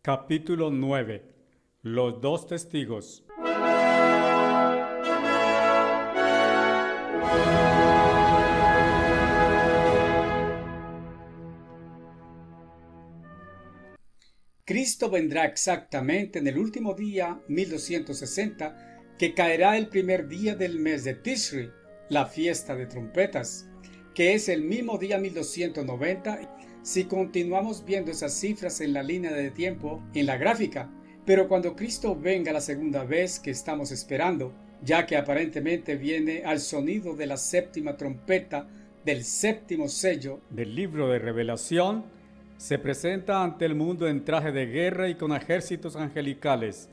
Capítulo 9. Los dos testigos. Cristo vendrá exactamente en el último día 1260, que caerá el primer día del mes de Tishri, la fiesta de trompetas, que es el mismo día 1290 si continuamos viendo esas cifras en la línea de tiempo en la gráfica. Pero cuando Cristo venga la segunda vez que estamos esperando, ya que aparentemente viene al sonido de la séptima trompeta del séptimo sello Del libro de Revelación, se presenta ante el mundo en traje de guerra y con ejércitos angelicales,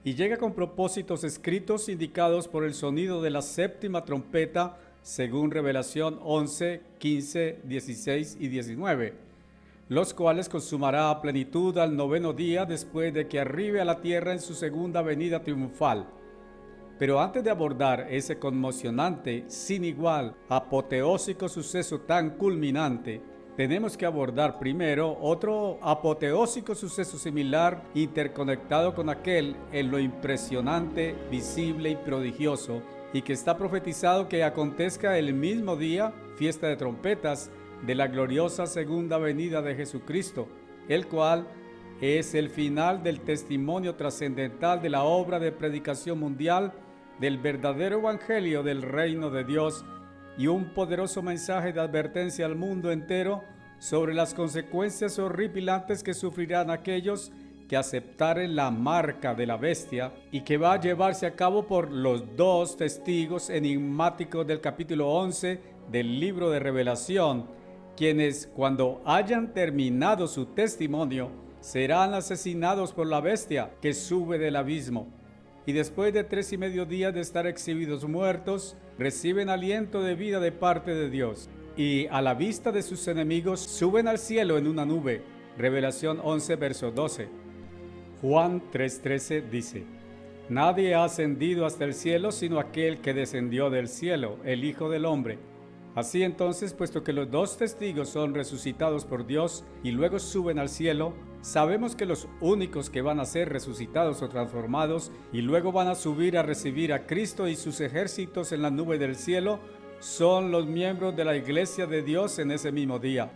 y llega con propósitos escritos indicados por el sonido de la séptima trompeta, según Revelación 11, 15, 16 y 19, los cuales consumará a plenitud al noveno día después de que arribe a la tierra en su segunda venida triunfal. Pero antes de abordar ese conmocionante, sin igual, apoteósico suceso tan culminante, tenemos que abordar primero otro apoteósico suceso similar interconectado con aquel en lo impresionante, visible y prodigioso, y que está profetizado que acontezca el mismo día, fiesta de trompetas, de la gloriosa segunda venida de Jesucristo, el cual es el final del testimonio trascendental de la obra de predicación mundial del verdadero evangelio del reino de Dios y un poderoso mensaje de advertencia al mundo entero sobre las consecuencias horripilantes que sufrirán aquellos que aceptaren la marca de la bestia, y que va a llevarse a cabo por los dos testigos enigmáticos del capítulo 11 del libro de Revelación, quienes, cuando hayan terminado su testimonio, serán asesinados por la bestia que sube del abismo, y después de 3.5 días de estar exhibidos muertos, reciben aliento de vida de parte de Dios, y a la vista de sus enemigos suben al cielo en una nube. Revelación 11, verso 12. Juan 3:13 dice: Nadie ha ascendido hasta el cielo sino aquel que descendió del cielo, el Hijo del Hombre. Así entonces, puesto que los dos testigos son resucitados por Dios y luego suben al cielo, sabemos que los únicos que van a ser resucitados o transformados y luego van a subir a recibir a Cristo y sus ejércitos en la nube del cielo son los miembros de la Iglesia de Dios en ese mismo día.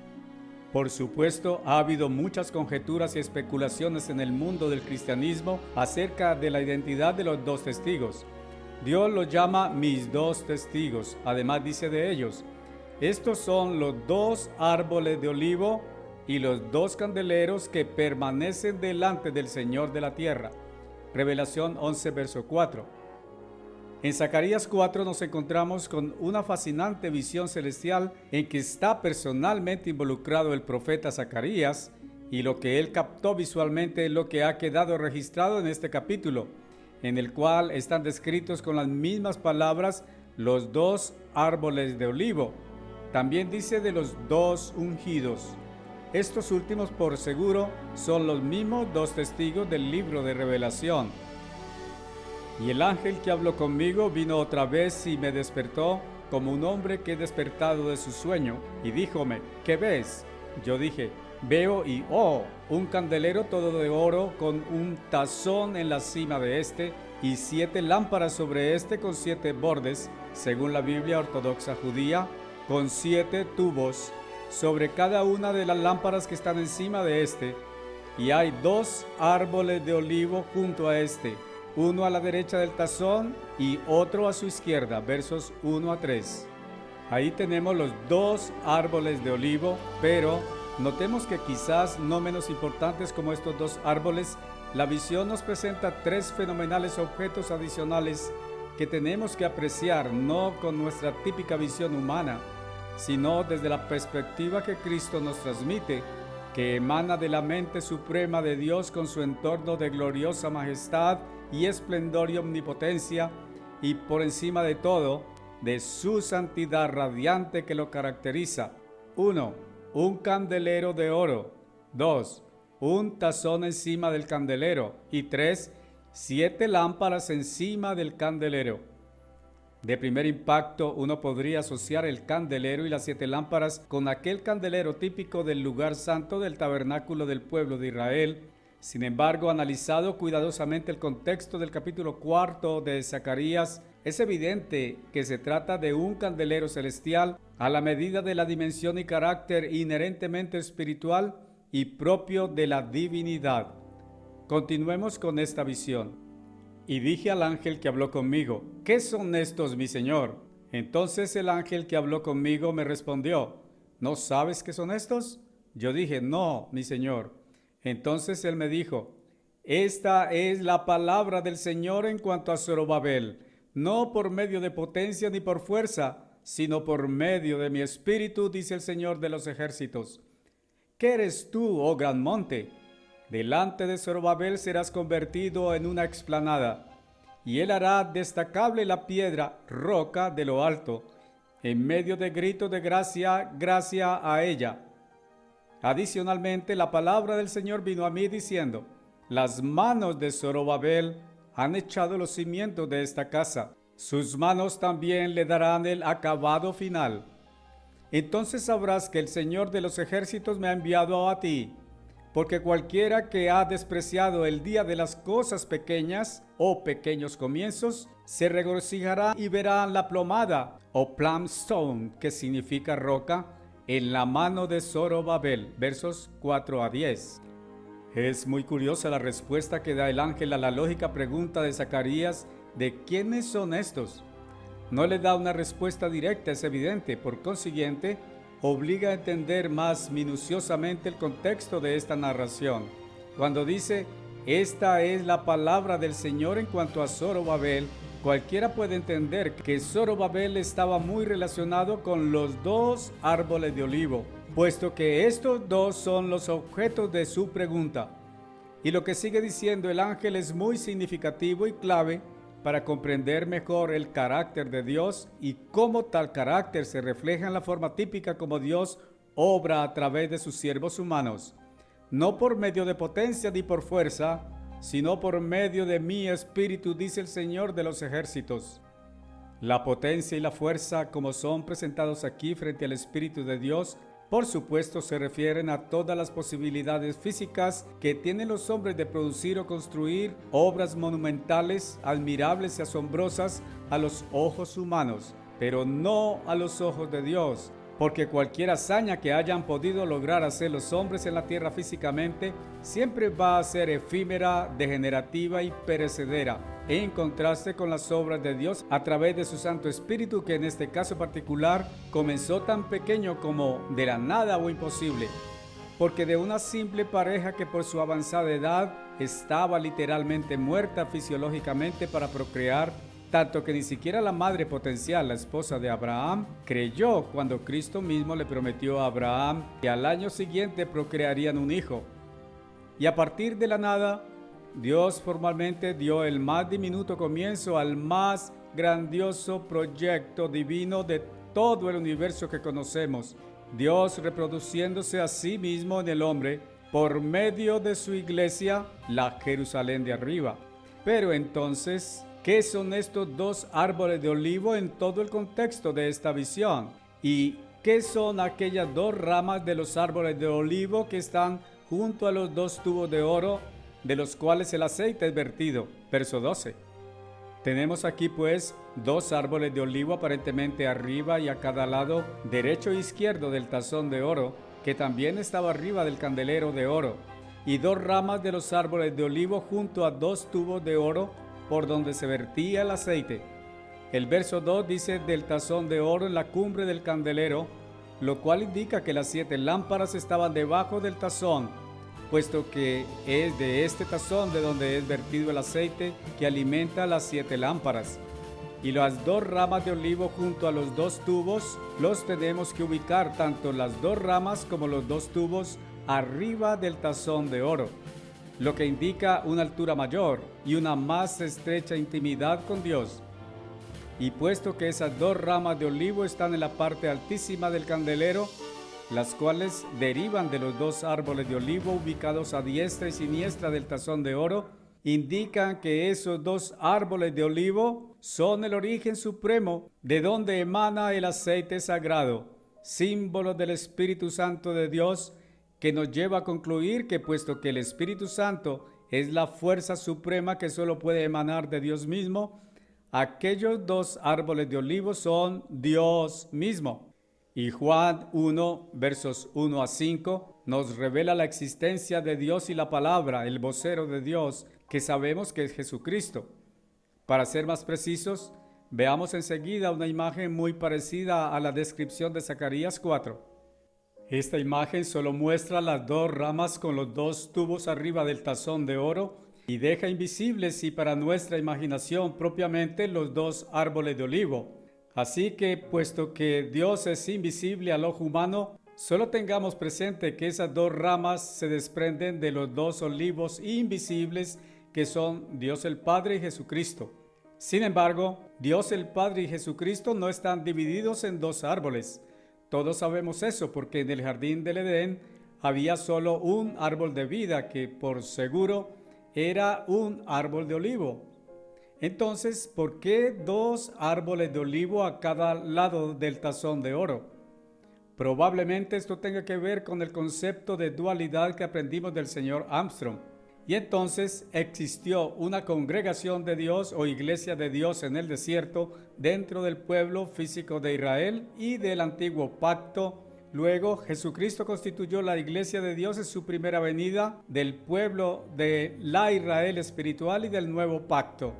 Por supuesto, ha habido muchas conjeturas y especulaciones en el mundo del cristianismo acerca de la identidad de los dos testigos. Dios los llama mis dos testigos. Además dice de ellos: estos son los dos árboles de olivo y los dos candeleros que permanecen delante del Señor de la tierra. Revelación 11, verso 4. En Zacarías 4 nos encontramos con una fascinante visión celestial en que está personalmente involucrado el profeta Zacarías, y lo que él captó visualmente es lo que ha quedado registrado en este capítulo, en el cual están descritos con las mismas palabras los dos árboles de olivo. También dice de los dos ungidos. Estos últimos, por seguro, son los mismos dos testigos del libro de Revelación. Y el ángel que habló conmigo vino otra vez y me despertó como un hombre que es despertado de su sueño, y díjome: ¿qué ves? Yo dije: veo y un candelero todo de oro con un tazón en la cima de este y 7 lámparas sobre este con 7 bordes, según la Biblia ortodoxa judía, con 7 tubos sobre cada una de las lámparas que están encima de este, y hay 2 árboles de olivo junto a este, uno a la derecha del tazón y otro a su izquierda, versos 1 a 3. Ahí tenemos los 2 árboles de olivo, pero notemos que quizás no menos importantes como estos 2 árboles, la visión nos presenta 3 fenomenales objetos adicionales que tenemos que apreciar no con nuestra típica visión humana, sino desde la perspectiva que Cristo nos transmite, que emana de la mente suprema de Dios con su entorno de gloriosa majestad y esplendor y omnipotencia, y por encima de todo, de su santidad radiante que lo caracteriza. 1. Un candelero de oro. 2. Un tazón encima del candelero. Y 3. 7 lámparas encima del candelero. De primer impacto, uno podría asociar el candelero y las 7 lámparas con aquel candelero típico del lugar santo del tabernáculo del pueblo de Israel, Sin embargo, analizado cuidadosamente el contexto del capítulo 4 de Zacarías, es evidente que se trata de un candelero celestial a la medida de la dimensión y carácter inherentemente espiritual y propio de la divinidad. Continuemos con esta visión. Y dije al ángel que habló conmigo, ¿qué son estos, mi señor? Entonces el ángel que habló conmigo me respondió, ¿no sabes qué son estos? Yo dije, no, mi señor. Entonces él me dijo, esta es la palabra del Señor en cuanto a Zorobabel, no por medio de potencia ni por fuerza, sino por medio de mi espíritu, dice el Señor de los ejércitos. ¿Qué eres tú, oh gran monte? Delante de Zorobabel serás convertido en una explanada, y él hará destacable la piedra, roca de lo alto, en medio de grito de gracia, gracia a ella. Adicionalmente, la palabra del Señor vino a mí diciendo, las manos de Zorobabel han echado los cimientos de esta casa, sus manos también le darán el acabado final. Entonces sabrás que el Señor de los ejércitos me ha enviado a ti, porque cualquiera que ha despreciado el día de las cosas pequeñas o pequeños comienzos, se regocijará y verá la plomada o plum stone, que significa roca, en la mano de Zorobabel, versos 4 a 10. Es muy curiosa la respuesta que da el ángel a la lógica pregunta de Zacarías de ¿quiénes son estos? No le da una respuesta directa, es evidente, por consiguiente, obliga a entender más minuciosamente el contexto de esta narración. Cuando dice, esta es la palabra del Señor en cuanto a Zorobabel, cualquiera puede entender que Zorobabel estaba muy relacionado con los dos árboles de olivo, puesto que estos dos son los objetos de su pregunta. Y lo que sigue diciendo el ángel es muy significativo y clave para comprender mejor el carácter de Dios y cómo tal carácter se refleja en la forma típica como Dios obra a través de sus siervos humanos, no por medio de potencia ni por fuerza, sino por medio de mi espíritu, dice el Señor de los ejércitos. La potencia y la fuerza, como son presentados aquí frente al Espíritu de Dios, por supuesto se refieren a todas las posibilidades físicas que tienen los hombres de producir o construir obras monumentales, admirables y asombrosas a los ojos humanos, pero no a los ojos de Dios, porque cualquier hazaña que hayan podido lograr hacer los hombres en la tierra físicamente siempre va a ser efímera, degenerativa y perecedera, en contraste con las obras de Dios a través de su Santo Espíritu, que en este caso particular comenzó tan pequeño como de la nada o imposible, porque de una simple pareja que por su avanzada edad estaba literalmente muerta fisiológicamente para procrear, tanto que ni siquiera la madre potencial, la esposa de Abraham, creyó cuando Cristo mismo le prometió a Abraham que al año siguiente procrearían un hijo. Y a partir de la nada, Dios formalmente dio el más diminuto comienzo al más grandioso proyecto divino de todo el universo que conocemos, Dios reproduciéndose a sí mismo en el hombre por medio de su iglesia, la Jerusalén de arriba. Pero entonces, ¿qué son estos dos árboles de olivo en todo el contexto de esta visión? ¿Y qué son aquellas dos ramas de los árboles de olivo que están junto a los dos tubos de oro, de los cuales el aceite es vertido? Verso 12. Tenemos aquí pues dos árboles de olivo aparentemente arriba y a cada lado, derecho e izquierdo del tazón de oro, que también estaba arriba del candelero de oro, y dos ramas de los árboles de olivo junto a dos tubos de oro por donde se vertía el aceite. El verso 2 dice del tazón de oro en la cumbre del candelero, lo cual indica que las 7 lámparas estaban debajo del tazón, puesto que es de este tazón de donde es vertido el aceite que alimenta las 7 lámparas. Y las dos ramas de olivo junto a los dos tubos los tenemos que ubicar tanto las dos ramas como los dos tubos arriba del tazón de oro, lo que indica una altura mayor y una más estrecha intimidad con Dios. Y puesto que esas dos ramas de olivo están en la parte altísima del candelero, las cuales derivan de los dos árboles de olivo ubicados a diestra y siniestra del tazón de oro, indican que esos dos árboles de olivo son el origen supremo de donde emana el aceite sagrado, símbolo del Espíritu Santo de Dios, que nos lleva a concluir que puesto que el Espíritu Santo es la fuerza suprema que solo puede emanar de Dios mismo, aquellos dos árboles de olivo son Dios mismo. Y Juan 1, versos 1 a 5, nos revela la existencia de Dios y la palabra, el vocero de Dios, que sabemos que es Jesucristo. Para ser más precisos, veamos enseguida una imagen muy parecida a la descripción de Zacarías 4. Esta imagen solo muestra las dos ramas con los dos tubos arriba del tazón de oro y deja invisibles y para nuestra imaginación propiamente los dos árboles de olivo. Así que, puesto que Dios es invisible al ojo humano, solo tengamos presente que esas dos ramas se desprenden de los dos olivos invisibles que son Dios el Padre y Jesucristo. Sin embargo, Dios el Padre y Jesucristo no están divididos en dos árboles. Todos sabemos eso porque en el jardín del Edén había solo un árbol de vida que por seguro era un árbol de olivo. Entonces, ¿por qué dos árboles de olivo a cada lado del tazón de oro? Probablemente esto tenga que ver con el concepto de dualidad que aprendimos del señor Armstrong. Y entonces existió una congregación de Dios o iglesia de Dios en el desierto dentro del pueblo físico de Israel y del antiguo pacto. Luego Jesucristo constituyó la iglesia de Dios en su primera venida del pueblo de la Israel espiritual y del nuevo pacto.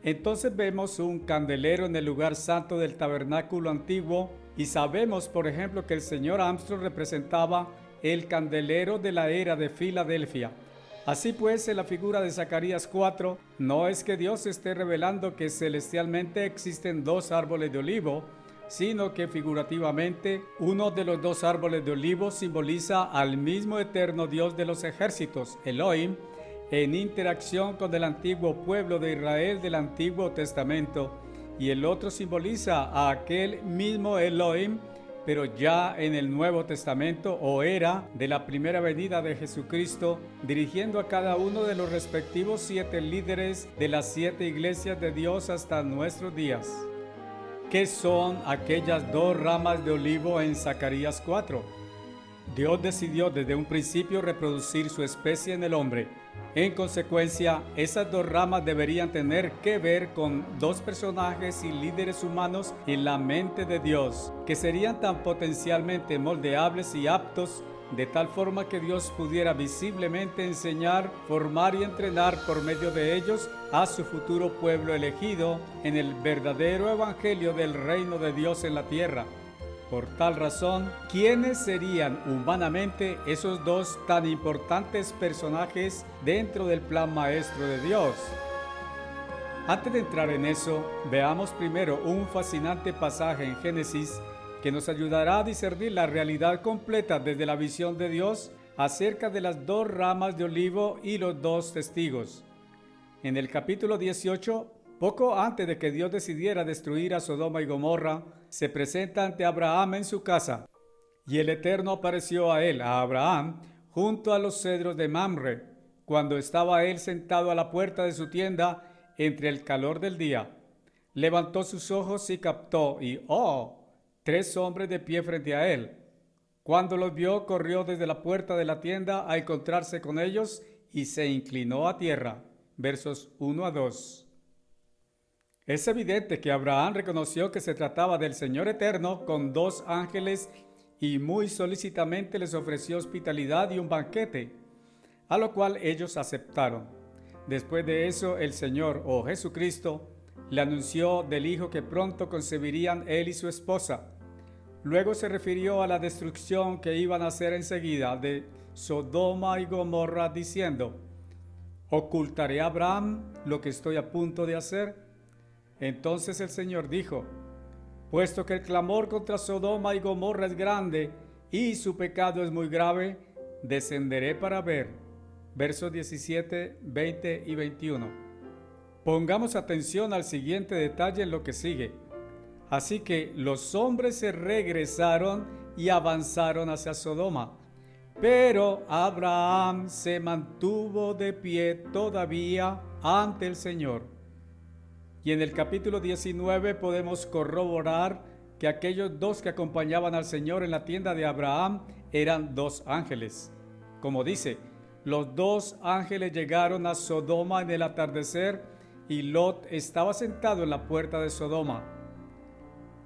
Entonces vemos un candelero en el lugar santo del tabernáculo antiguo y sabemos, por ejemplo, que el señor Armstrong representaba el candelero de la era de Filadelfia. Así pues, en la figura de Zacarías 4, no es que Dios esté revelando que celestialmente existen dos árboles de olivo, sino que figurativamente uno de los dos árboles de olivo simboliza al mismo eterno Dios de los ejércitos, Elohim, en interacción con el antiguo pueblo de Israel del Antiguo Testamento, y el otro simboliza a aquel mismo Elohim, pero ya en el Nuevo Testamento o era de la primera venida de Jesucristo, dirigiendo a cada uno de los respectivos 7 líderes de las 7 iglesias de Dios hasta nuestros días. ¿Qué son aquellas dos ramas de olivo en Zacarías 4? Dios decidió desde un principio reproducir su especie en el hombre. En consecuencia, esas dos ramas deberían tener que ver con dos personajes y líderes humanos en la mente de Dios, que serían tan potencialmente moldeables y aptos, de tal forma que Dios pudiera visiblemente enseñar, formar y entrenar por medio de ellos a su futuro pueblo elegido en el verdadero evangelio del reino de Dios en la tierra. Por tal razón, ¿quiénes serían humanamente esos dos tan importantes personajes dentro del plan maestro de Dios? Antes de entrar en eso, veamos primero un fascinante pasaje en Génesis que nos ayudará a discernir la realidad completa desde la visión de Dios acerca de las dos ramas de olivo y los dos testigos. En el capítulo 18, poco antes de que Dios decidiera destruir a Sodoma y Gomorra, se presenta ante Abraham en su casa, y el Eterno apareció a él, a Abraham, junto a los cedros de Mamre, cuando estaba él sentado a la puerta de su tienda entre el calor del día. Levantó sus ojos y captó, y ¡oh!, 3 hombres de pie frente a él. Cuando los vio, corrió desde la puerta de la tienda a encontrarse con ellos y se inclinó a tierra. Versos 1 a 2. Es evidente que Abraham reconoció que se trataba del Señor Eterno con 2 ángeles y muy solícitamente les ofreció hospitalidad y un banquete, a lo cual ellos aceptaron. Después de eso, el Señor, o Jesucristo, le anunció del hijo que pronto concebirían él y su esposa. Luego se refirió a la destrucción que iban a hacer enseguida de Sodoma y Gomorra, diciendo: ¿ocultaré a Abraham lo que estoy a punto de hacer? Entonces el Señor dijo: puesto que el clamor contra Sodoma y Gomorra es grande y su pecado es muy grave, descenderé para ver. Versos 17, 20 y 21. Pongamos atención al siguiente detalle en lo que sigue. Así que los hombres se regresaron y avanzaron hacia Sodoma, pero Abraham se mantuvo de pie todavía ante el Señor. Y en el capítulo 19 podemos corroborar que aquellos dos que acompañaban al Señor en la tienda de Abraham eran dos ángeles. Como dice, los dos ángeles llegaron a Sodoma en el atardecer y Lot estaba sentado en la puerta de Sodoma.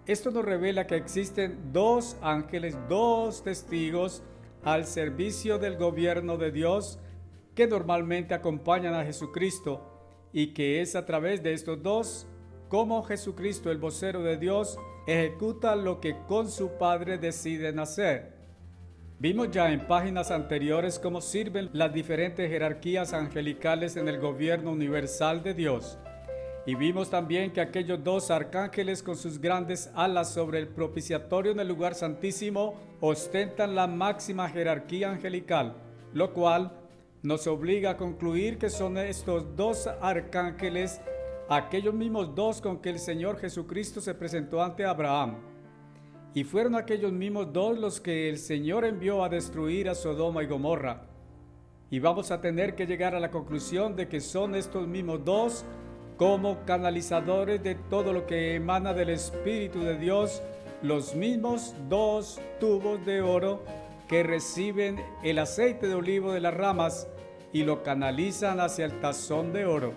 Esto nos revela que existen dos ángeles, dos testigos al servicio del gobierno de Dios que normalmente acompañan a Jesucristo, y que es a través de estos dos como Jesucristo, el vocero de Dios, ejecuta lo que con su Padre deciden hacer. Vimos ya en páginas anteriores cómo sirven las diferentes jerarquías angelicales en el gobierno universal de Dios. Y vimos también que aquellos dos arcángeles con sus grandes alas sobre el propiciatorio en el lugar santísimo ostentan la máxima jerarquía angelical, lo cual nos obliga a concluir que son estos dos arcángeles aquellos mismos dos con que el Señor Jesucristo se presentó ante Abraham. Y fueron aquellos mismos dos los que el Señor envió a destruir a Sodoma y Gomorra. Y vamos a tener que llegar a la conclusión de que son estos mismos dos como canalizadores de todo lo que emana del Espíritu de Dios, los mismos dos tubos de oro que reciben el aceite de olivo de las ramas y lo canalizan hacia el tazón de oro.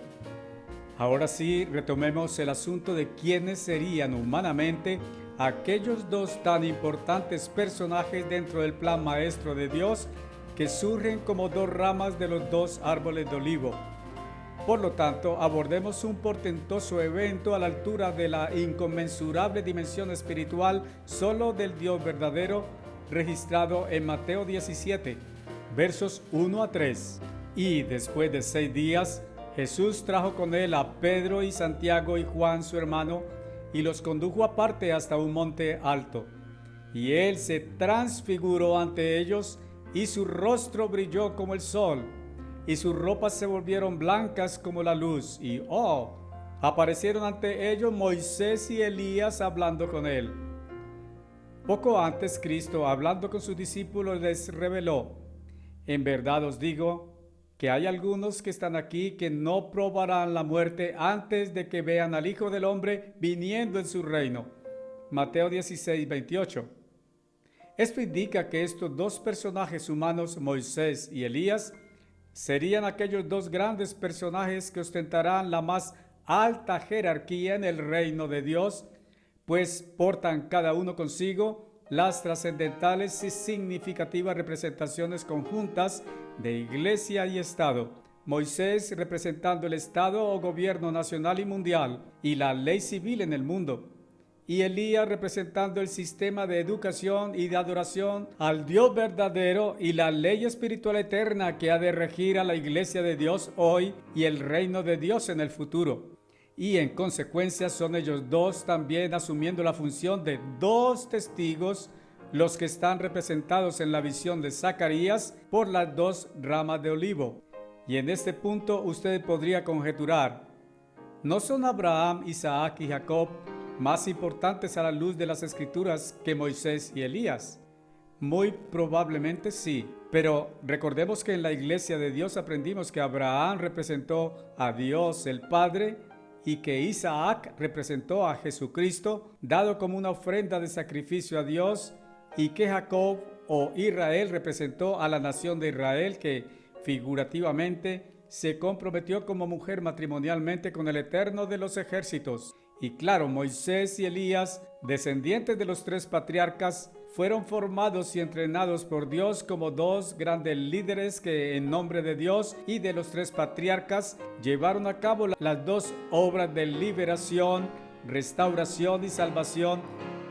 Ahora sí, retomemos el asunto de quiénes serían humanamente aquellos dos tan importantes personajes dentro del plan maestro de Dios que surgen como dos ramas de los dos árboles de olivo. Por lo tanto, abordemos un portentoso evento a la altura de la inconmensurable dimensión espiritual solo del Dios verdadero, registrado en Mateo 17, versos 1 a 3. Y después de 6 días, Jesús trajo con él a Pedro y Santiago y Juan su hermano, y los condujo aparte hasta un monte alto. Y él se transfiguró ante ellos, y su rostro brilló como el sol, y sus ropas se volvieron blancas como la luz, y aparecieron ante ellos Moisés y Elías hablando con él. Poco antes, Cristo, hablando con sus discípulos, les reveló: en verdad os digo que hay algunos que están aquí que no probarán la muerte antes de que vean al Hijo del Hombre viniendo en su reino. Mateo 16, 28. Esto indica que estos dos personajes humanos, Moisés y Elías, serían aquellos dos grandes personajes que ostentarán la más alta jerarquía en el reino de Dios, pues portan cada uno consigo las trascendentales y significativas representaciones conjuntas de Iglesia y Estado. Moisés representando el Estado o gobierno nacional y mundial y la ley civil en el mundo, y Elías representando el sistema de educación y de adoración al Dios verdadero y la ley espiritual eterna que ha de regir a la Iglesia de Dios hoy y el reino de Dios en el futuro. Y en consecuencia son ellos dos también asumiendo la función de dos testigos, los que están representados en la visión de Zacarías por las dos ramas de olivo. Y en este punto usted podría conjeturar: ¿no son Abraham, Isaac y Jacob más importantes a la luz de las Escrituras que Moisés y Elías? Muy probablemente sí, pero recordemos que en la Iglesia de Dios aprendimos que Abraham representó a Dios el Padre y que Isaac representó a Jesucristo, dado como una ofrenda de sacrificio a Dios, y que Jacob o Israel representó a la nación de Israel, que figurativamente se comprometió como mujer matrimonialmente con el Eterno de los ejércitos. Y claro, Moisés y Elías, descendientes de los tres patriarcas, fueron formados y entrenados por Dios como dos grandes líderes que en nombre de Dios y de los tres patriarcas llevaron a cabo las dos obras de liberación, restauración y salvación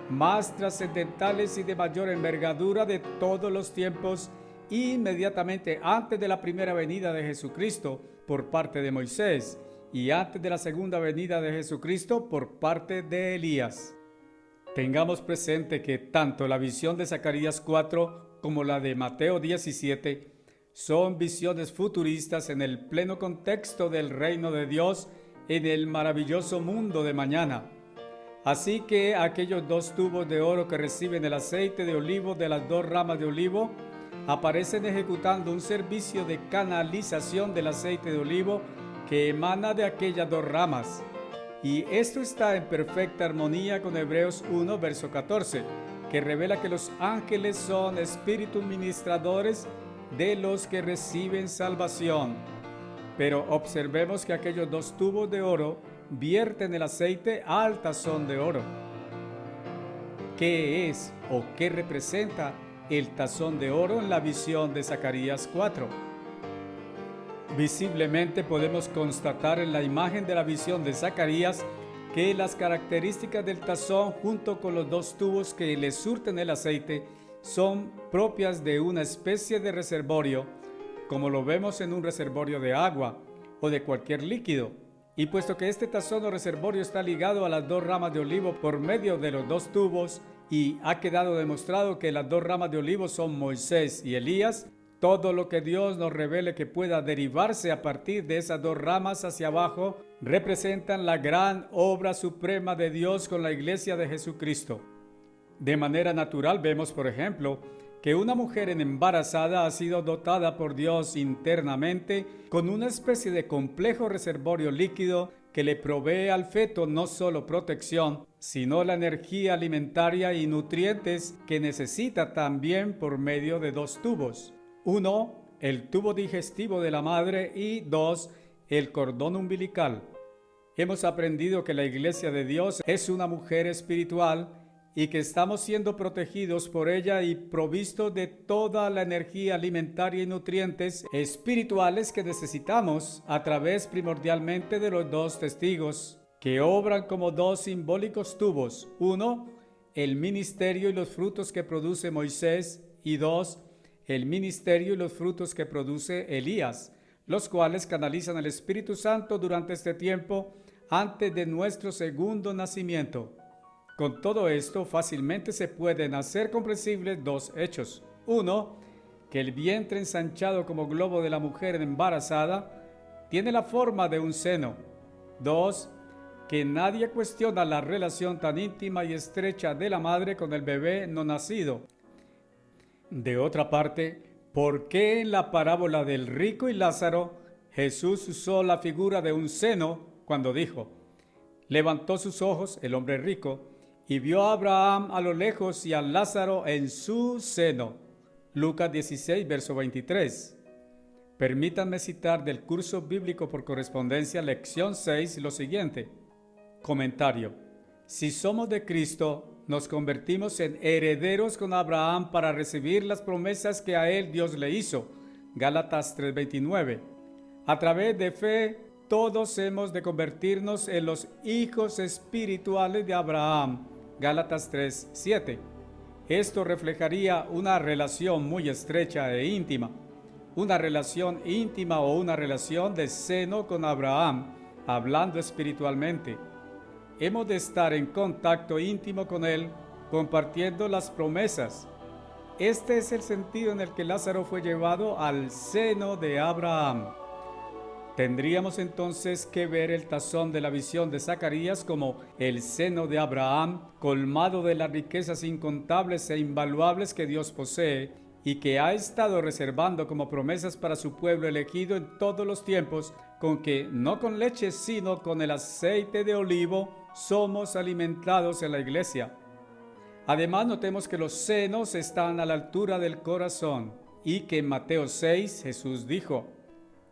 más trascendentales y de mayor envergadura de todos los tiempos, inmediatamente antes de la primera venida de Jesucristo por parte de Moisés y antes de la segunda venida de Jesucristo por parte de Elías. Tengamos presente que tanto la visión de Zacarías 4 como la de Mateo 17 son visiones futuristas en el pleno contexto del reino de Dios en el maravilloso mundo de mañana. Así que aquellos dos tubos de oro que reciben el aceite de olivo de las dos ramas de olivo aparecen ejecutando un servicio de canalización del aceite de olivo que emana de aquellas dos ramas. Y esto está en perfecta armonía con Hebreos 1, verso 14, que revela que los ángeles son espíritus ministradores de los que reciben salvación. Pero observemos que aquellos dos tubos de oro vierten el aceite al tazón de oro. ¿Qué es o qué representa el tazón de oro en la visión de Zacarías 4? Visiblemente podemos constatar en la imagen de la visión de Zacarías que las características del tazón junto con los dos tubos que le surten el aceite son propias de una especie de reservorio, como lo vemos en un reservorio de agua o de cualquier líquido. Y puesto que este tazón o reservorio está ligado a las dos ramas de olivo por medio de los dos tubos, y ha quedado demostrado que las dos ramas de olivo son Moisés y Elías, todo lo que Dios nos revele que pueda derivarse a partir de esas dos ramas hacia abajo representan la gran obra suprema de Dios con la iglesia de Jesucristo. De manera natural vemos, por ejemplo, que una mujer embarazada ha sido dotada por Dios internamente con una especie de complejo reservorio líquido que le provee al feto no solo protección, sino la energía alimentaria y nutrientes que necesita también por medio de dos tubos. Uno, el tubo digestivo de la madre, y dos, el cordón umbilical. Hemos aprendido que la iglesia de Dios es una mujer espiritual y que estamos siendo protegidos por ella y provistos de toda la energía alimentaria y nutrientes espirituales que necesitamos a través primordialmente de los dos testigos, que obran como dos simbólicos tubos. Uno, el ministerio y los frutos que produce Moisés, y dos, el ministerio y los frutos que produce Elías, los cuales canalizan el Espíritu Santo durante este tiempo antes de nuestro segundo nacimiento. Con todo esto, fácilmente se pueden hacer comprensibles dos hechos. Uno, que el vientre ensanchado como globo de la mujer embarazada tiene la forma de un seno. Dos, que nadie cuestiona la relación tan íntima y estrecha de la madre con el bebé no nacido. De otra parte, ¿por qué en la parábola del rico y Lázaro Jesús usó la figura de un seno cuando dijo: levantó sus ojos el hombre rico y vio a Abraham a lo lejos y a Lázaro en su seno? Lucas 16, verso 23. Permítanme citar del curso bíblico por correspondencia, lección 6, lo siguiente. Comentario. Si somos de Cristo, nos convertimos en herederos con Abraham para recibir las promesas que a él Dios le hizo. Gálatas 3:29. A través de fe, todos hemos de convertirnos en los hijos espirituales de Abraham. Gálatas 3:7. Esto reflejaría una relación muy estrecha e íntima. Una relación íntima o una relación de seno con Abraham, hablando espiritualmente. Hemos de estar en contacto íntimo con él, compartiendo las promesas. Este es el sentido en el que Lázaro fue llevado al seno de Abraham. Tendríamos entonces que ver el tazón de la visión de Zacarías como el seno de Abraham, colmado de las riquezas incontables e invaluables que Dios posee y que ha estado reservando como promesas para su pueblo elegido en todos los tiempos, con que no con leche sino con el aceite de olivo somos alimentados en la iglesia. Además, notemos que los senos están a la altura del corazón y que en Mateo 6 Jesús dijo: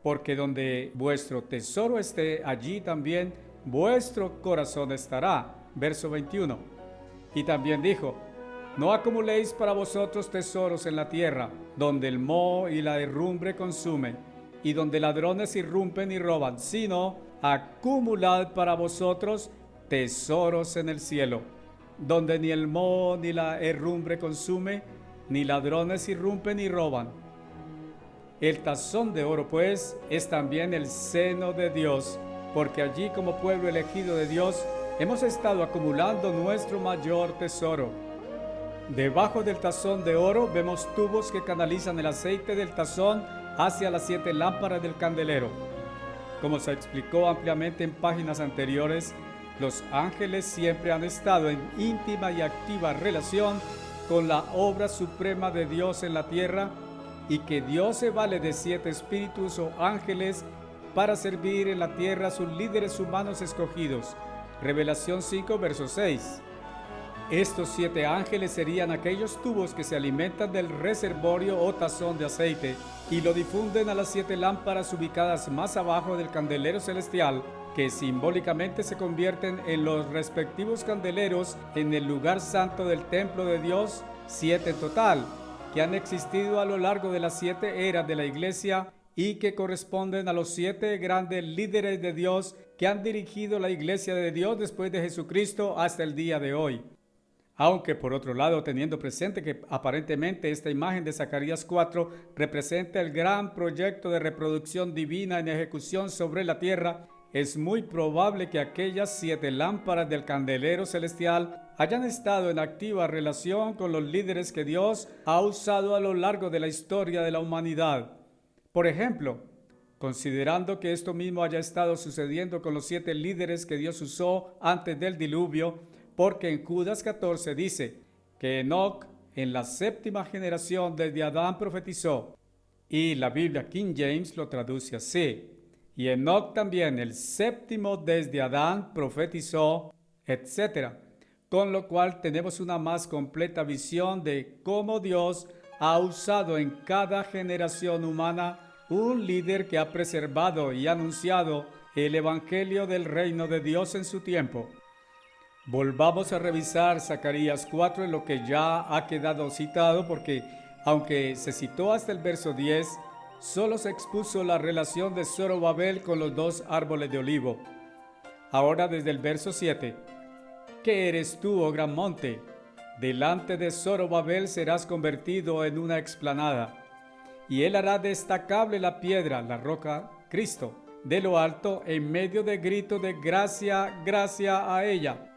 porque donde vuestro tesoro esté, allí también vuestro corazón estará. Verso 21. Y también dijo: no acumuléis para vosotros tesoros en la tierra, donde el moho y la herrumbre consumen, y donde ladrones irrumpen y roban, sino acumulad para vosotros tesoros en el cielo, donde ni el moho ni la herrumbre consume, ni ladrones irrumpen y roban. El tazón de oro, pues, es también el seno de Dios, porque allí, como pueblo elegido de Dios, hemos estado acumulando nuestro mayor tesoro. Debajo del tazón de oro vemos tubos que canalizan el aceite del tazón hacia las 7 lámparas del candelero. Como se explicó ampliamente en páginas anteriores, los ángeles siempre han estado en íntima y activa relación con la obra suprema de Dios en la tierra, y que Dios se vale de 7 espíritus o ángeles para servir en la tierra a sus líderes humanos escogidos, Revelación 5, verso 6. Estos 7 ángeles serían aquellos tubos que se alimentan del reservorio o tazón de aceite y lo difunden a las 7 lámparas ubicadas más abajo del candelero celestial, que simbólicamente se convierten en los respectivos candeleros en el lugar santo del templo de Dios, 7 en total, que han existido a lo largo de las 7 eras de la Iglesia y que corresponden a los 7 grandes líderes de Dios que han dirigido la Iglesia de Dios después de Jesucristo hasta el día de hoy. Aunque por otro lado, teniendo presente que aparentemente esta imagen de Zacarías 4 representa el gran proyecto de reproducción divina en ejecución sobre la tierra, es muy probable que aquellas 7 lámparas del candelero celestial hayan estado en activa relación con los líderes que Dios ha usado a lo largo de la historia de la humanidad. Por ejemplo, considerando que esto mismo haya estado sucediendo con los 7 líderes que Dios usó antes del diluvio, porque en Judas 14 dice que Enoc en la 7ª generación desde Adán profetizó, y la Biblia King James lo traduce así, y Enoc también el 7º desde Adán profetizó, etc. Con lo cual tenemos una más completa visión de cómo Dios ha usado en cada generación humana un líder que ha preservado y anunciado el evangelio del reino de Dios en su tiempo. Volvamos a revisar Zacarías 4 en lo que ya ha quedado citado, porque aunque se citó hasta el verso 10, solo se expuso la relación de Zorobabel con los 2 árboles de olivo. Ahora desde el verso 7. ¿Qué eres tú, oh gran monte? Delante de Zorobabel serás convertido en una explanada, y él hará destacable la piedra, la roca, Cristo, de lo alto, en medio de grito de gracia, gracia a ella.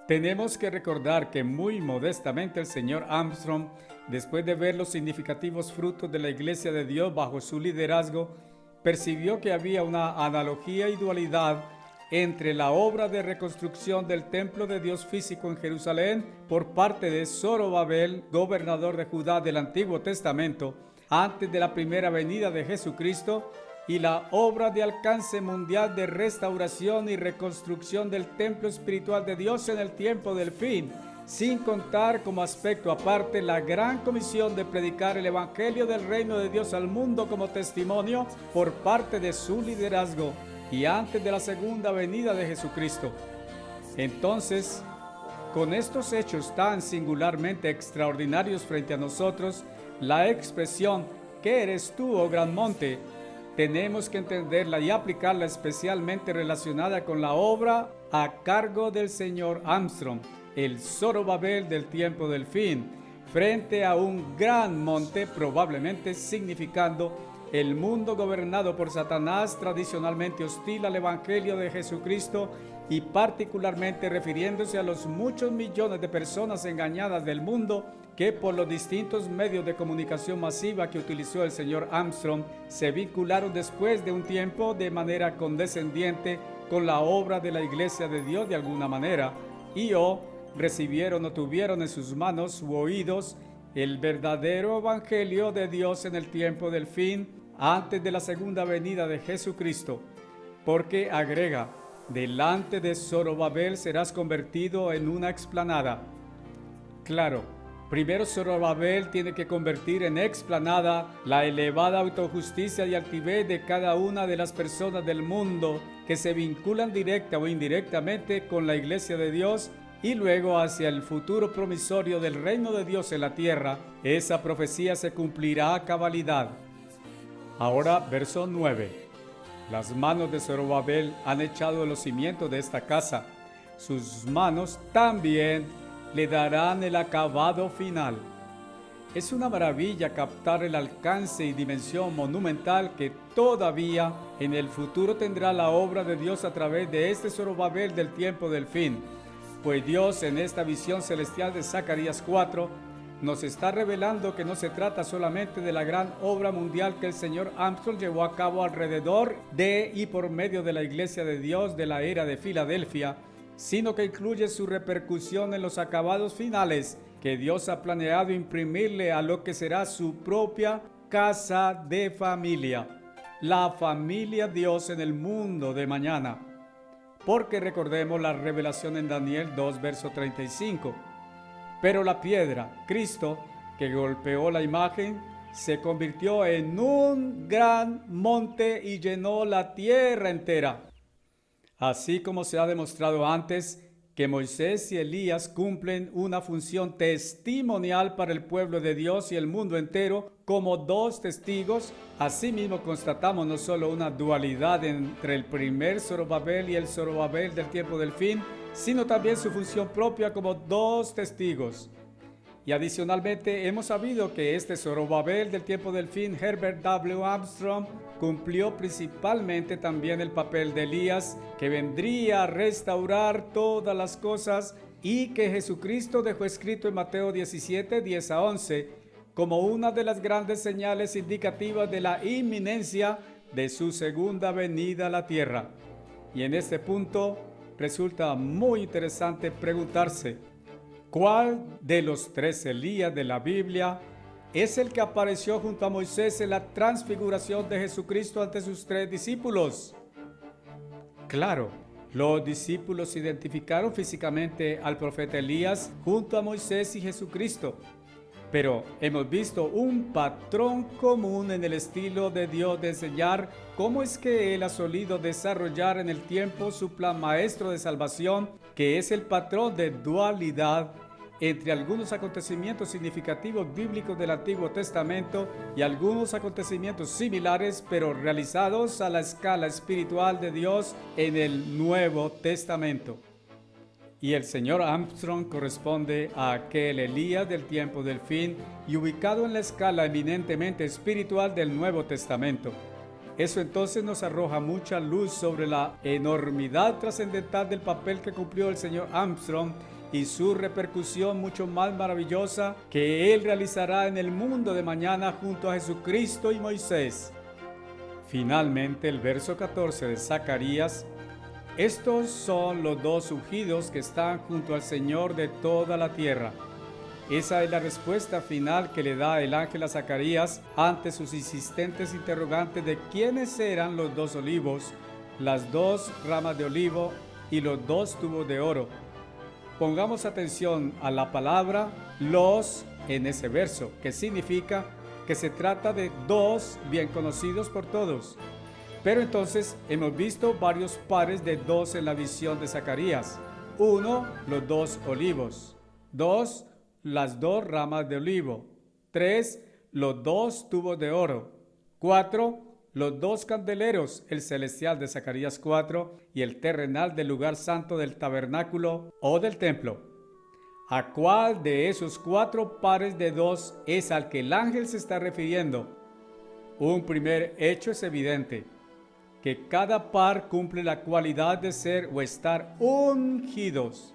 Tenemos que recordar que muy modestamente el señor Armstrong, después de ver los significativos frutos de la Iglesia de Dios bajo su liderazgo, percibió que había una analogía y dualidad entre la obra de reconstrucción del templo de Dios físico en Jerusalén por parte de Zorobabel, gobernador de Judá del Antiguo Testamento, antes de la primera venida de Jesucristo, y la obra de alcance mundial de restauración y reconstrucción del templo espiritual de Dios en el tiempo del fin, sin contar como aspecto aparte la gran comisión de predicar el evangelio del reino de Dios al mundo como testimonio por parte de su liderazgo y antes de la segunda venida de Jesucristo. Entonces, con estos hechos tan singularmente extraordinarios frente a nosotros, la expresión ¿qué eres tú, oh gran monte?, tenemos que entenderla y aplicarla especialmente relacionada con la obra a cargo del señor Armstrong, el Zorobabel del tiempo del fin, frente a un gran monte, probablemente significando el mundo gobernado por Satanás, tradicionalmente hostil al Evangelio de Jesucristo y particularmente refiriéndose a los muchos millones de personas engañadas del mundo que por los distintos medios de comunicación masiva que utilizó el señor Armstrong se vincularon después de un tiempo de manera condescendiente con la obra de la Iglesia de Dios de alguna manera y o recibieron o tuvieron en sus manos u oídos el verdadero evangelio de Dios en el tiempo del fin antes de la segunda venida de Jesucristo, porque agrega, delante de Zorobabel serás convertido en una explanada. Claro, primero Zorobabel tiene que convertir en explanada la elevada autojusticia y altivez de cada una de las personas del mundo que se vinculan directa o indirectamente con la Iglesia de Dios y luego hacia el futuro promisorio del reino de Dios en la tierra. Esa profecía se cumplirá a cabalidad. Ahora, verso 9. Las manos de Zorobabel han echado los cimientos de esta casa. Sus manos también le darán el acabado final. Es una maravilla captar el alcance y dimensión monumental que todavía en el futuro tendrá la obra de Dios a través de este Zorobabel del tiempo del fin. Pues Dios en esta visión celestial de Zacarías 4 nos está revelando que no se trata solamente de la gran obra mundial que el señor Armstrong llevó a cabo alrededor de y por medio de la Iglesia de Dios de la era de Filadelfia, sino que incluye su repercusión en los acabados finales que Dios ha planeado imprimirle a lo que será su propia casa de familia, la familia Dios en el mundo de mañana. porque recordemos la revelación en Daniel 2, verso 35. Pero la piedra, Cristo, que golpeó la imagen, se convirtió en un gran monte y llenó la tierra entera. Así como se ha demostrado antes que Moisés y Elías cumplen una función testimonial para el pueblo de Dios y el mundo entero como dos testigos, asimismo constatamos no solo una dualidad entre el primer Zorobabel y el Zorobabel del tiempo del fin, sino también su función propia como dos testigos. Y adicionalmente hemos sabido que este Zorobabel del tiempo del fin, Herbert W. Armstrong, cumplió principalmente también el papel de Elías, que vendría a restaurar todas las cosas, y que Jesucristo dejó escrito en Mateo 17, 10 a 11, como una de las grandes señales indicativas de la inminencia de su segunda venida a la tierra. Y en este punto resulta muy interesante preguntarse, ¿cuál de los tres Elías de la Biblia es el que apareció junto a Moisés en la transfiguración de Jesucristo ante sus tres discípulos? Claro, los discípulos identificaron físicamente al profeta Elías junto a Moisés y Jesucristo, pero hemos visto un patrón común en el estilo de Dios de enseñar cómo es que Él ha solido desarrollar en el tiempo su plan maestro de salvación, que es el patrón de dualidad entre algunos acontecimientos significativos bíblicos del Antiguo Testamento y algunos acontecimientos similares, pero realizados a la escala espiritual de Dios en el Nuevo Testamento. Y el señor Armstrong corresponde a aquel Elías del tiempo del fin y ubicado en la escala eminentemente espiritual del Nuevo Testamento. Eso entonces nos arroja mucha luz sobre la enormidad trascendental del papel que cumplió el señor Armstrong y su repercusión mucho más maravillosa que él realizará en el mundo de mañana junto a Jesucristo y Moisés. Finalmente, el verso 14 de Zacarías: estos son los dos ungidos que están junto al Señor de toda la tierra. Esa es la respuesta final que le da el ángel a Zacarías ante sus insistentes interrogantes de quiénes eran los dos olivos, las dos ramas de olivo y los dos tubos de oro. Pongamos atención a la palabra los en ese verso, que significa que se trata de dos bien conocidos por todos. Pero entonces hemos visto varios pares de dos en la visión de Zacarías. 1, los dos olivos. 2, las dos ramas de olivo. 3, los dos tubos de oro. 4, los dos candeleros, el celestial de Zacarías 4 y el terrenal del lugar santo del tabernáculo o del templo. ¿A cuál de esos 4 pares de dos es al que el ángel se está refiriendo? Un primer hecho es evidente, que cada par cumple la cualidad de ser o estar ungidos.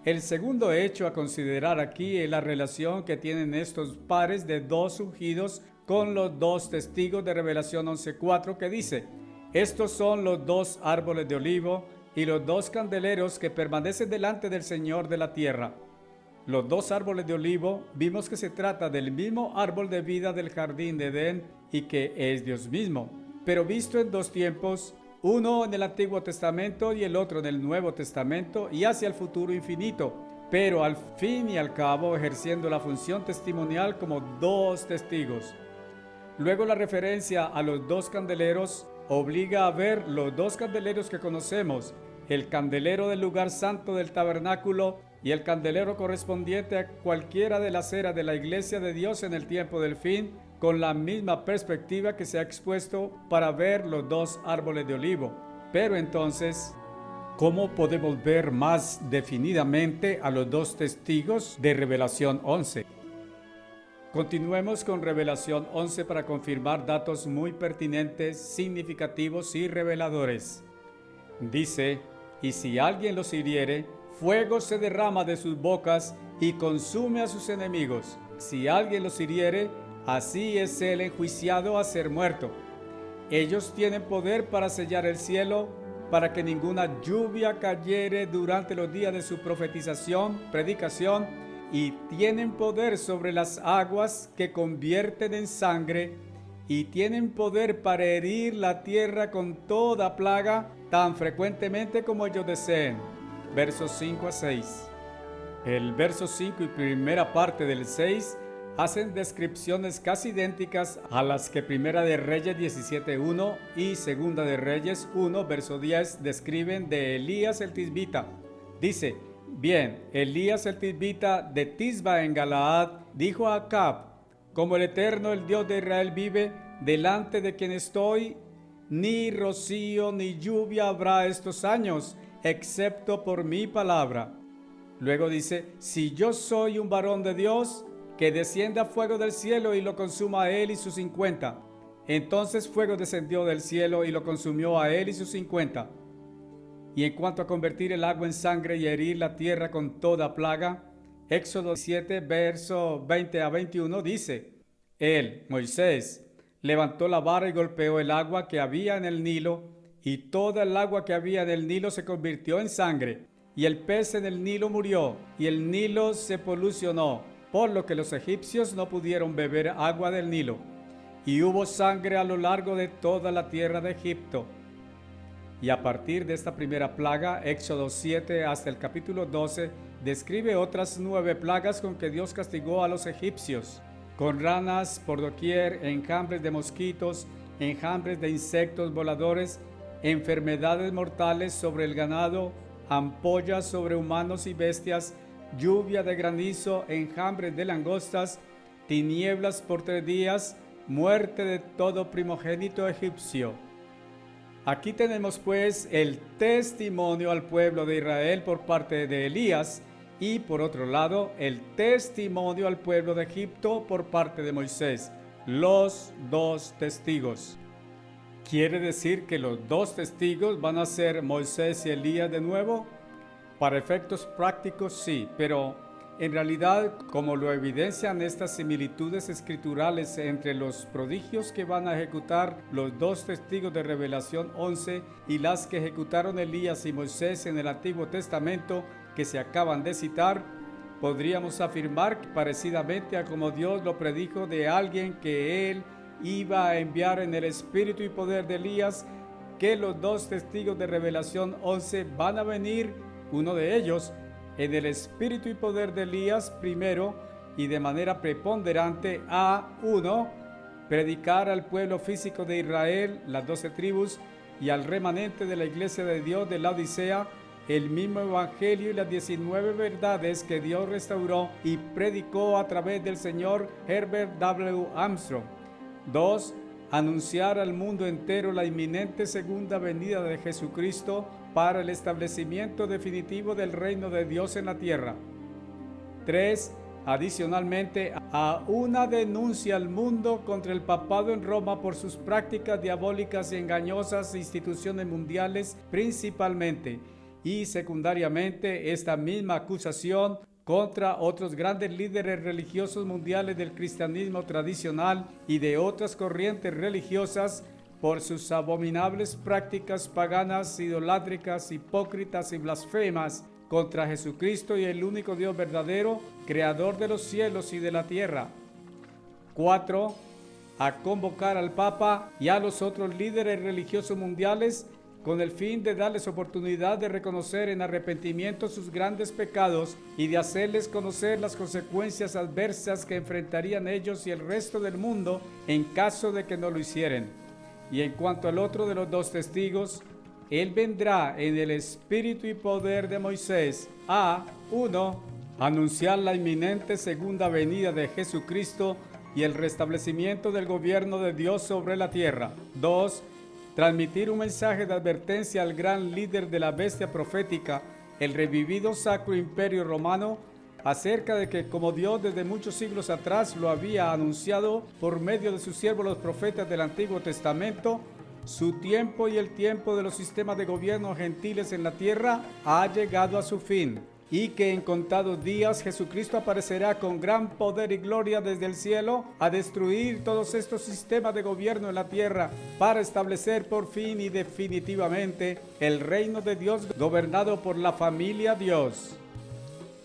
El segundo hecho a considerar aquí es la relación que tienen estos pares de dos ungidos con los dos testigos de Revelación 11:4, que dice: estos son los dos árboles de olivo y los dos candeleros que permanecen delante del Señor de la tierra. Los dos árboles de olivo, vimos que se trata del mismo árbol de vida del jardín de Edén y que es Dios mismo, pero visto en dos tiempos, uno en el Antiguo Testamento y el otro en el Nuevo Testamento y hacia el futuro infinito, pero al fin y al cabo ejerciendo la función testimonial como dos testigos. Luego la referencia a los dos candeleros obliga a ver los dos candeleros que conocemos, el candelero del lugar santo del tabernáculo y el candelero correspondiente a cualquiera de las eras de la iglesia de Dios en el tiempo del fin, con la misma perspectiva que se ha expuesto para ver los dos árboles de olivo. Pero entonces, ¿cómo podemos ver más definidamente a los dos testigos de Revelación 11? Continuemos con Revelación 11 para confirmar datos muy pertinentes, significativos y reveladores. Dice: y si alguien los hiriere, fuego se derrama de sus bocas y consume a sus enemigos. Si alguien los hiriere, así es él enjuiciado a ser muerto. Ellos tienen poder para sellar el cielo, para que ninguna lluvia cayere durante los días de su profetización, predicación, y tienen poder sobre las aguas que convierten en sangre, y tienen poder para herir la tierra con toda plaga tan frecuentemente como ellos deseen. Versos 5 a 6. El verso 5 y primera parte del 6 hacen descripciones casi idénticas a las que Primera de Reyes 17.1 y Segunda de Reyes 1, verso 10 describen de Elías el Tisbita. Dice: bien, Elías el Tisbita de Tisba en Galaad dijo a Acab: como el Eterno, el Dios de Israel vive, delante de quien estoy, ni rocío ni lluvia habrá estos años, excepto por mi palabra. Luego dice: si yo soy un varón de Dios, que descienda fuego del cielo y lo consuma a él y sus 50. Entonces fuego descendió del cielo y lo consumió a él y sus 50. Y en cuanto a convertir el agua en sangre y herir la tierra con toda plaga, Éxodo 7, verso 20 a 21 dice: él, Moisés, levantó la vara y golpeó el agua que había en el Nilo, y toda el agua que había en el Nilo se convirtió en sangre, y el pez en el Nilo murió, y el Nilo se polucionó, por lo que los egipcios no pudieron beber agua del Nilo, y hubo sangre a lo largo de toda la tierra de Egipto. Y a partir de esta primera plaga, Éxodo 7 hasta el capítulo 12, describe otras 9 plagas con que Dios castigó a los egipcios, con ranas por doquier, enjambres de mosquitos, enjambres de insectos voladores, enfermedades mortales sobre el ganado, ampollas sobre humanos y bestias, lluvia de granizo, enjambres de langostas, tinieblas por 3 días, muerte de todo primogénito egipcio. Aquí tenemos pues el testimonio al pueblo de Israel por parte de Elías y por otro lado el testimonio al pueblo de Egipto por parte de Moisés, los 2 testigos. ¿Quiere decir que los 2 testigos van a ser Moisés y Elías de nuevo? Para efectos prácticos sí, pero en realidad, como lo evidencian estas similitudes escriturales entre los prodigios que van a ejecutar los 2 testigos de Revelación 11 y las que ejecutaron Elías y Moisés en el Antiguo Testamento que se acaban de citar, podríamos afirmar que parecidamente a como Dios lo predijo de alguien que Él iba a enviar en el espíritu y poder de Elías, que los 2 testigos de Revelación 11 van a venir, uno de ellos, en el espíritu y poder de Elías primero y de manera preponderante a 1, predicar al pueblo físico de Israel, las 12 tribus, y al remanente de la iglesia de Dios de la Odisea, el mismo evangelio y las 19 verdades que Dios restauró y predicó a través del señor Herbert W. Armstrong. 2. Anunciar al mundo entero la inminente segunda venida de Jesucristo para el establecimiento definitivo del reino de Dios en la tierra. 3. Adicionalmente, a una denuncia al mundo contra el papado en Roma por sus prácticas diabólicas y engañosas instituciones mundiales principalmente, y secundariamente esta misma acusación contra otros grandes líderes religiosos mundiales del cristianismo tradicional y de otras corrientes religiosas por sus abominables prácticas paganas, idolátricas, hipócritas y blasfemas contra Jesucristo y el único Dios verdadero, creador de los cielos y de la tierra. 4. A convocar al Papa y a los otros líderes religiosos mundiales con el fin de darles oportunidad de reconocer en arrepentimiento sus grandes pecados y de hacerles conocer las consecuencias adversas que enfrentarían ellos y el resto del mundo en caso de que no lo hicieren. Y en cuanto al otro de los 2 testigos, él vendrá en el espíritu y poder de Moisés a 1. Anunciar la inminente segunda venida de Jesucristo y el restablecimiento del gobierno de Dios sobre la tierra. 2. Transmitir un mensaje de advertencia al gran líder de la bestia profética, el revivido Sacro Imperio Romano, acerca de que como Dios desde muchos siglos atrás lo había anunciado por medio de sus siervos los profetas del Antiguo Testamento, su tiempo y el tiempo de los sistemas de gobierno gentiles en la tierra ha llegado a su fin, y que en contados días Jesucristo aparecerá con gran poder y gloria desde el cielo a destruir todos estos sistemas de gobierno en la tierra para establecer por fin y definitivamente el reino de Dios gobernado por la familia Dios.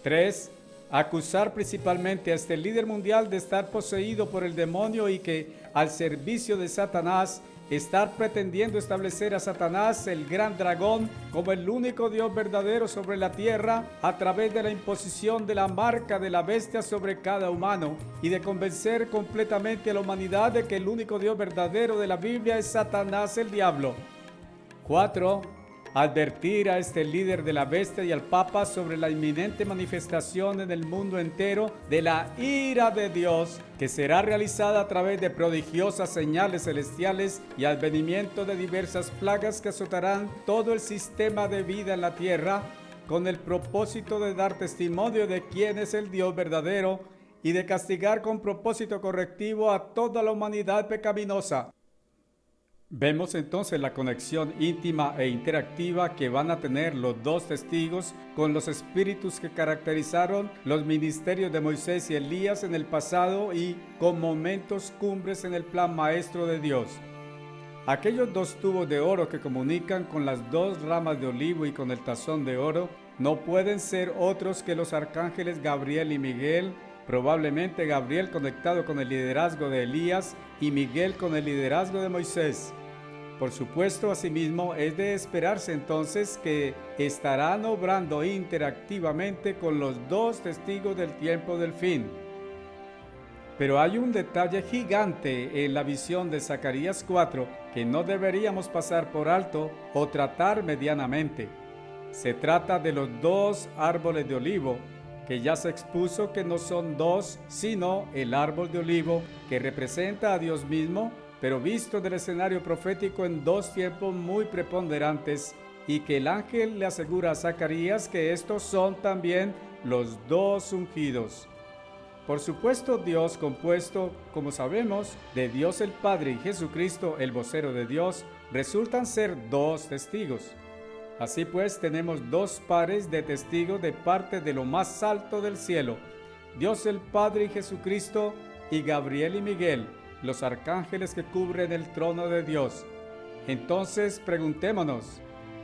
3. acusar principalmente a este líder mundial de estar poseído por el demonio y que al servicio de Satanás, estar pretendiendo establecer a Satanás, el gran dragón, como el único Dios verdadero sobre la tierra, a través de la imposición de la marca de la bestia sobre cada humano, y de convencer completamente a la humanidad de que el único Dios verdadero de la Biblia es Satanás, el diablo. 4. Advertir a este líder de la bestia y al Papa sobre la inminente manifestación en el mundo entero de la ira de Dios, que será realizada a través de prodigiosas señales celestiales y advenimiento de diversas plagas que azotarán todo el sistema de vida en la tierra, con el propósito de dar testimonio de quién es el Dios verdadero y de castigar con propósito correctivo a toda la humanidad pecaminosa. Vemos entonces la conexión íntima e interactiva que van a tener los dos testigos con los espíritus que caracterizaron los ministerios de Moisés y Elías en el pasado y con momentos cumbres en el plan maestro de Dios. Aquellos dos tubos de oro que comunican con las dos ramas de olivo y con el tazón de oro no pueden ser otros que los arcángeles Gabriel y Miguel, probablemente Gabriel conectado con el liderazgo de Elías y Miguel con el liderazgo de Moisés. Por supuesto, asimismo, es de esperarse entonces que estarán obrando interactivamente con los dos testigos del tiempo del fin. Pero hay un detalle gigante en la visión de Zacarías 4 que no deberíamos pasar por alto o tratar medianamente. Se trata de los dos árboles de olivo, que ya se expuso que no son dos, sino el árbol de olivo que representa a Dios mismo, pero visto del escenario profético en dos tiempos muy preponderantes, y que el ángel le asegura a Zacarías que estos son también los dos ungidos. Por supuesto, Dios, compuesto, como sabemos, de Dios el Padre y Jesucristo, el vocero de Dios, resultan ser dos testigos. Así pues, tenemos dos pares de testigos de parte de lo más alto del cielo, Dios el Padre y Jesucristo, y Gabriel y Miguel, los arcángeles que cubren el trono de Dios. Entonces, preguntémonos,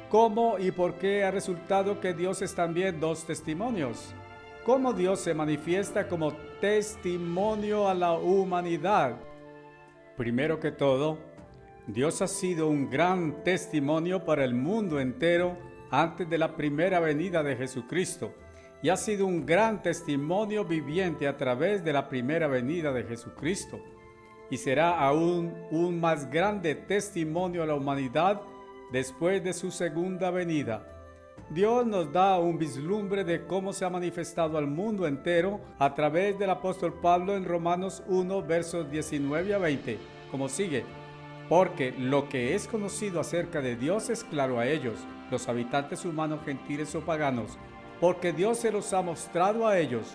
¿cómo y por qué ha resultado que Dios es también dos testimonios? ¿Cómo Dios se manifiesta como testimonio a la humanidad? Primero que todo, Dios ha sido un gran testimonio para el mundo entero antes de la primera venida de Jesucristo, y ha sido un gran testimonio viviente a través de la primera venida de Jesucristo, y será aún un más grande testimonio a la humanidad después de su segunda venida. Dios nos da un vislumbre de cómo se ha manifestado al mundo entero a través del apóstol Pablo en Romanos 1, versos 19 a 20, como sigue: porque lo que es conocido acerca de Dios es claro a ellos, los habitantes humanos, gentiles o paganos, porque Dios se los ha mostrado a ellos.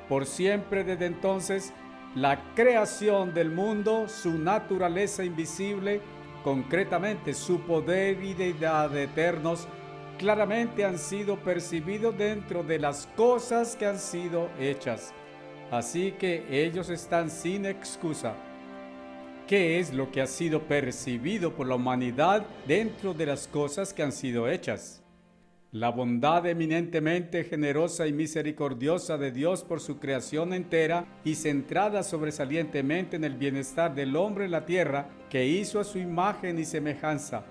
Por siempre desde entonces, la creación del mundo, su naturaleza invisible, concretamente su poder y deidad eternos, claramente han sido percibidos dentro de las cosas que han sido hechas. Así que ellos están sin excusa. ¿Qué es lo que ha sido percibido por la humanidad dentro de las cosas que han sido hechas? La bondad eminentemente generosa y misericordiosa de Dios por su creación entera y centrada sobresalientemente en el bienestar del hombre en la tierra, que hizo a su imagen y semejanza.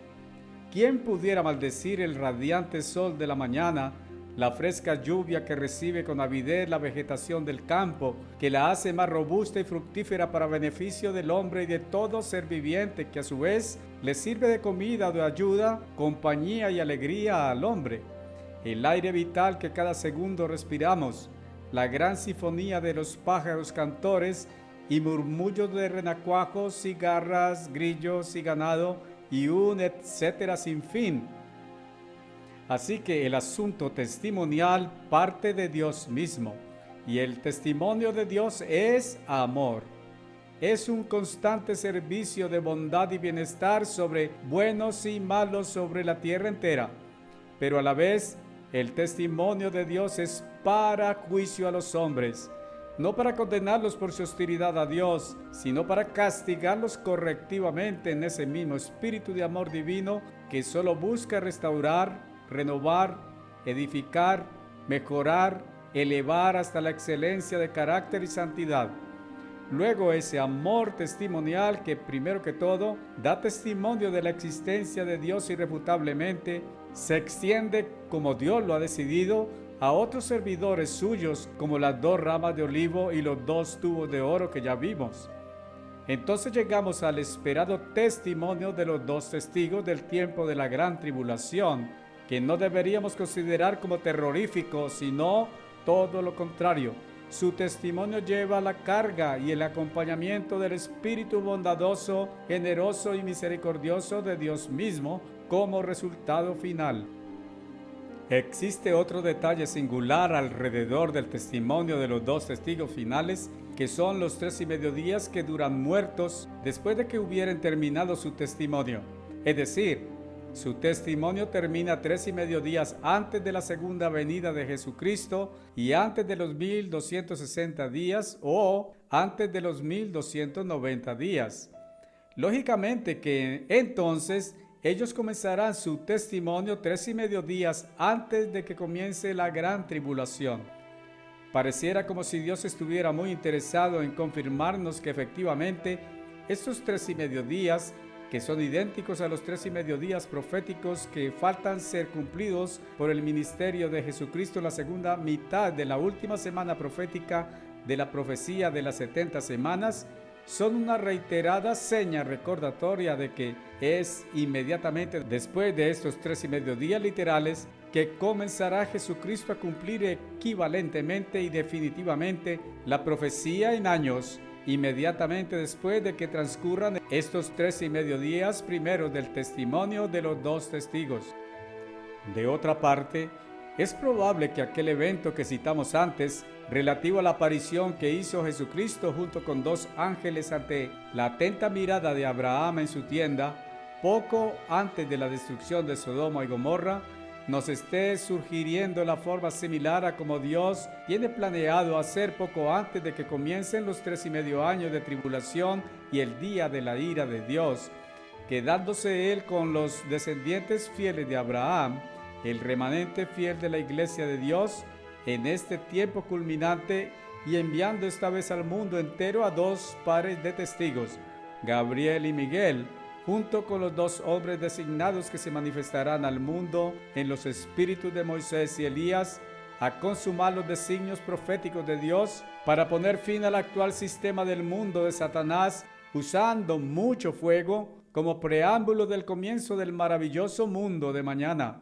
¿Quién pudiera maldecir el radiante sol de la mañana, la fresca lluvia que recibe con avidez la vegetación del campo, que la hace más robusta y fructífera para beneficio del hombre y de todo ser viviente, que a su vez le sirve de comida o de ayuda, compañía y alegría al hombre? El aire vital que cada segundo respiramos, la gran sinfonía de los pájaros cantores y murmullos de renacuajos, cigarras, grillos y ganado, y un etcétera sin fin. Así que el asunto testimonial parte de Dios mismo, y el testimonio de Dios es amor. Es un constante servicio de bondad y bienestar sobre buenos y malos sobre la tierra entera, pero a la vez el testimonio de Dios es para juicio a los hombres, no para condenarlos por su hostilidad a Dios, sino para castigarlos correctivamente en ese mismo espíritu de amor divino que solo busca restaurar, renovar, edificar, mejorar elevar hasta la excelencia de carácter y santidad. Luego ese amor testimonial que primero que todo da testimonio de la existencia de Dios irrefutablemente, se extiende como Dios lo ha decidido a otros servidores suyos como las 2 ramas de olivo y los 2 tubos de oro que ya vimos. Entonces llegamos al esperado testimonio de los 2 testigos del tiempo de la gran tribulación, que no deberíamos considerar como terrorífico, sino todo lo contrario. Su testimonio lleva la carga y el acompañamiento del Espíritu bondadoso, generoso y misericordioso de Dios mismo como resultado final. Existe otro detalle singular alrededor del testimonio de los 2 testigos finales, que son los 3,5 días que duran muertos después de que hubieran terminado su testimonio. Es decir, su testimonio termina 3,5 días antes de la segunda venida de Jesucristo y antes de los 1260 días o antes de los 1290 días. Lógicamente que entonces ellos comenzarán su testimonio 3,5 días antes de que comience la gran tribulación. Pareciera como si Dios estuviera muy interesado en confirmarnos que efectivamente estos 3,5 días, que son idénticos a los 3,5 días proféticos que faltan ser cumplidos por el ministerio de Jesucristo en la segunda mitad de la última semana profética de la profecía de las 70 semanas, son una reiterada seña recordatoria de que es inmediatamente después de estos 3,5 días literales que comenzará Jesucristo a cumplir equivalentemente y definitivamente la profecía en años, inmediatamente después de que transcurran estos 3,5 días primeros del testimonio de los 2 testigos. De otra parte, es probable que aquel evento que citamos antes, relativo a la aparición que hizo Jesucristo junto con 2 ángeles ante la atenta mirada de Abraham en su tienda, poco antes de la destrucción de Sodoma y Gomorra, nos esté sugiriendo la forma similar a como Dios tiene planeado hacer poco antes de que comiencen los 3,5 años de tribulación y el día de la ira de Dios, quedándose Él con los descendientes fieles de Abraham, el remanente fiel de la iglesia de Dios, en este tiempo culminante y enviando esta vez al mundo entero a 2 pares de testigos, Gabriel y Miguel, junto con los 2 hombres designados que se manifestarán al mundo en los espíritus de Moisés y Elías, a consumar los designios proféticos de Dios para poner fin al actual sistema del mundo de Satanás, usando mucho fuego como preámbulo del comienzo del maravilloso mundo de mañana.